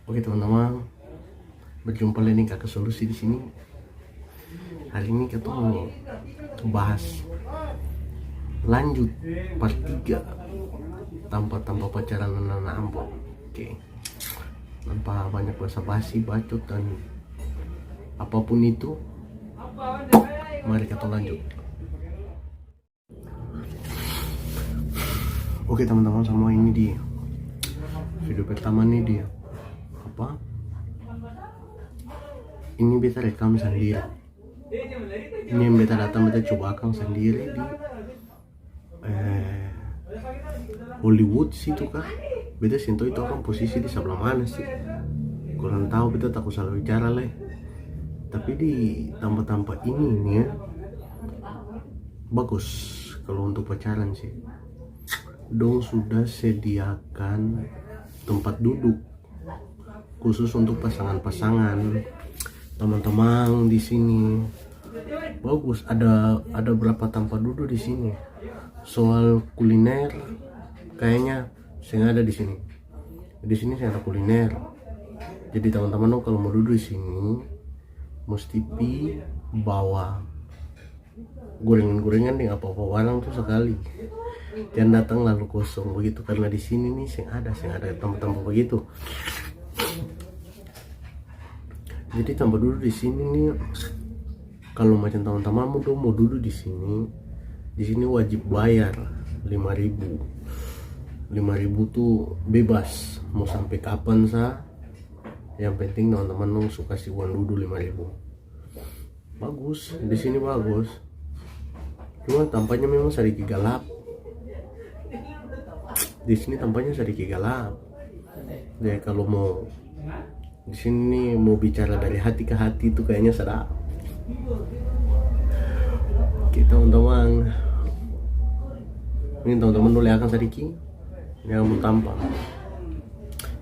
Oke teman-teman, berjumpa lagi Kakak Solusi di sini. Hari ini kita mau bahas lanjut part 3 tanpa pacaran anak-anak Ambon. Oke. Tanpa banyak basa-basi, bacot dan apapun itu, mari kita lanjut. Oke teman-teman semua, ini dia video pertama nih dia. Ini beta rekam sendiri. Ini yang beta datang, beta coba akang sendiri di Hollywood situ kah. Beta sentuh itu akan posisi di sebelah mana sih, kurang tahu, beta takut salah bicara lah. Tapi di tempat-tempat ini nih ya, bagus kalau untuk pacaran sih. Dong sudah sediakan tempat duduk khusus untuk pasangan-pasangan. Teman-teman di sini bagus, ada berapa tempat duduk di sini. Soal kuliner kayaknya saya ada di sini. Di sini saya ada kuliner. Jadi teman-teman kalau mau duduk di sini mesti bawa gorengan-gorengan dengan apa-apa barang tuh sekali. Jangan datang lalu kosong begitu, karena di sini nih saya ada tempat-tempat begitu. Jadi tempat duduk di sini nih, kalau macam teman-teman mau duduk di sini wajib bayar 5.000 tuh bebas mau sampai kapan sah. Yang penting teman-teman suka kasih uang duduk 5.000. Bagus di sini, bagus. Cuma tampaknya memang sedikit gelap. Di sini tampaknya sedikit gelap. Jadi kalau mau di sini mau bicara dari hati ke hati itu kayaknya sedap. Oke teman-teman, ini teman-teman dulu akan sedikit yang mau tampak.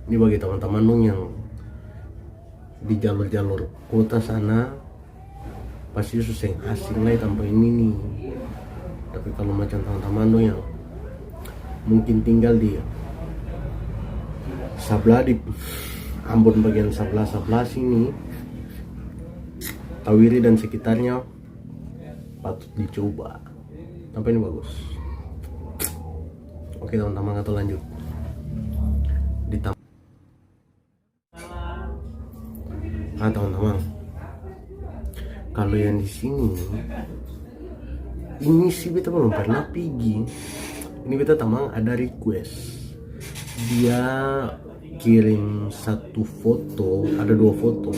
Ini bagi teman-teman dong yang di jalur-jalur kota sana pasti susah asing lah tanpa ini nih. Tapi kalau macam teman-teman dong yang mungkin tinggal di sebelah di Ambon bagian sebelah sini, Tawiri dan sekitarnya, patut dicoba. Tapi ini bagus. Oke teman-teman, kita lanjut. Teman-teman, kalau yang di sini ini sih beta belum pernah pergi. Ini beta teman ada request, dia kirim satu foto, ada 2 foto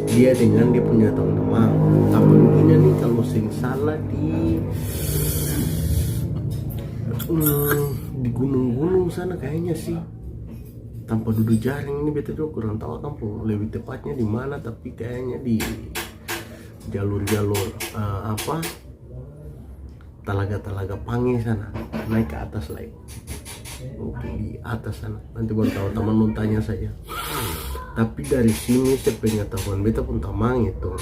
dia dengan dia punya teman-teman. Tapi dulunya nih kalau sing salah di gunung-gunung sana kayaknya sih, tanpa duduk jaring. Ini beta juga kurang tahu kampung lebih tepatnya di mana, tapi kayaknya di jalur-jalur Talaga Pange sana, naik ke atas lagi. Oke, di atas sana. Nanti baru teman-teman tanya saya. Tapi dari sini sepengetahuan beta pun tamang itu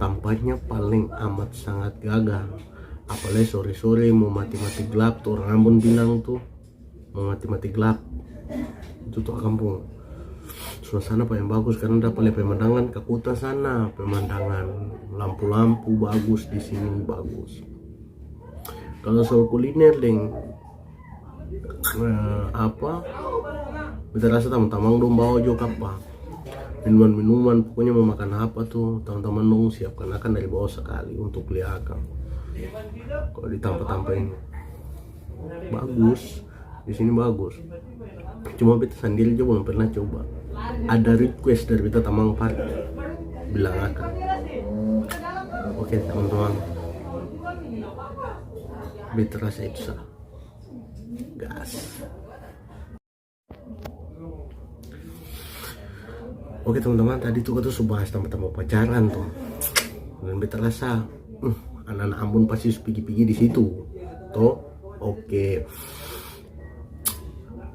tampaknya paling amat sangat gagal. Apalagi sore-sore mau mati-mati gelap tuh, orang Ambon bilang tuh mau mati-mati gelap. Itu tuh kampung suasana paling bagus karena dapat pemandangan ke kota sana, pemandangan lampu-lampu bagus di sini, bagus. Kalau soal kuliner bisa rasa teman-teman dong bawa juga apa minuman pokoknya mau makan apa tuh teman-teman dong siapkan akan dari bawah sekali untuk beli akang. Kalau di tempat-tempat ini bagus, di sini bagus. Cuma beta sendiri juga belum pernah coba. Ada request dari beta tamang party bilang akan. Oke teman-teman, beta rasa itu sah. Gas. Oke teman-teman, tadi tuh kita sudah bahas tempat-tempat pacaran tuh, dan beta rasa anak-anak Ambon pasti pergi-pergi di situ toh. Oke,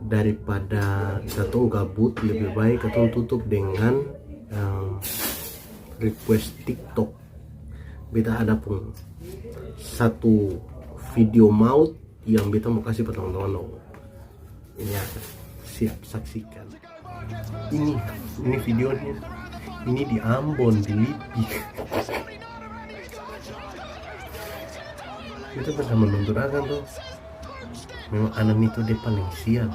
daripada kita gabut, lebih baik kita tutup dengan request TikTok. Beta ada pun satu video maut yang beta mau kasih ke teman-teman. Ini siap saksikan. ini videonya ini di Ambon, di Lipi. Itu pernah menuntut akan tuh. Memang anak itu dia paling sial.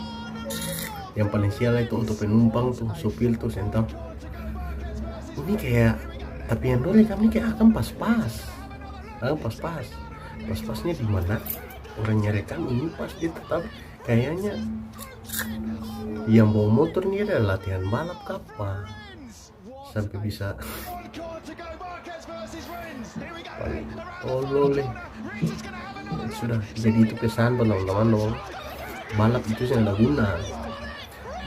Yang paling sial itu untuk penumpang tuh, supir tuh sentang. Ini kayak, tapi yang dulu kami kayak akan pas-pas. Pas-pasnya di mana? Orang nyerekam ini pas dia tetap kayaknya yang bawa motor ini ada latihan balap kapal sampai bisa loleh. Sudah jadi itu pesan teman-teman dong, balap itu sih ada guna.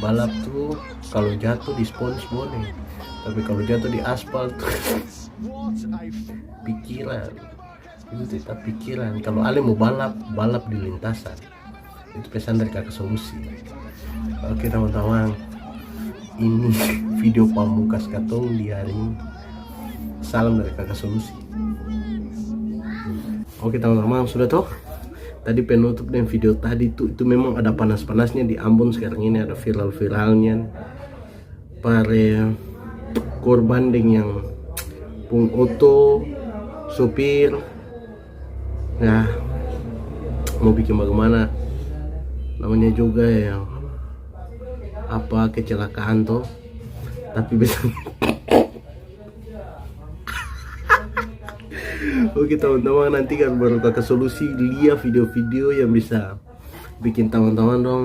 Balap tuh kalau jatuh di spons boleh, tapi kalau jatuh di aspal tuh pikiran itu tetap pikiran. Kalau Ale mau balap di lintasan, itu pesan dari Kakak Solusi. Oke teman-teman, ini video pamungkas katong di hari ini. Salam dari Kakak Solusi. Oke teman-teman, sudah toh tadi penutup dan video tadi itu memang ada panas-panasnya di Ambon sekarang ini, ada viral-viralnya para korban yang pung oto supir. Nah, mau bikin bagaimana, namanya juga ya apa kecelakaan toh, tapi bisa. Oke teman-teman, nanti kan baru Kakak Solusi lihat video-video yang bisa bikin teman-teman dong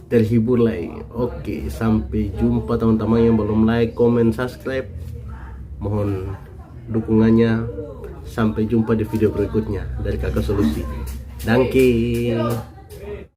terhibur lagi. Oke, sampai jumpa teman-teman yang belum like, comment, subscribe, mohon dukungannya. Sampai jumpa di video berikutnya dari Kakak Solusi. Danke.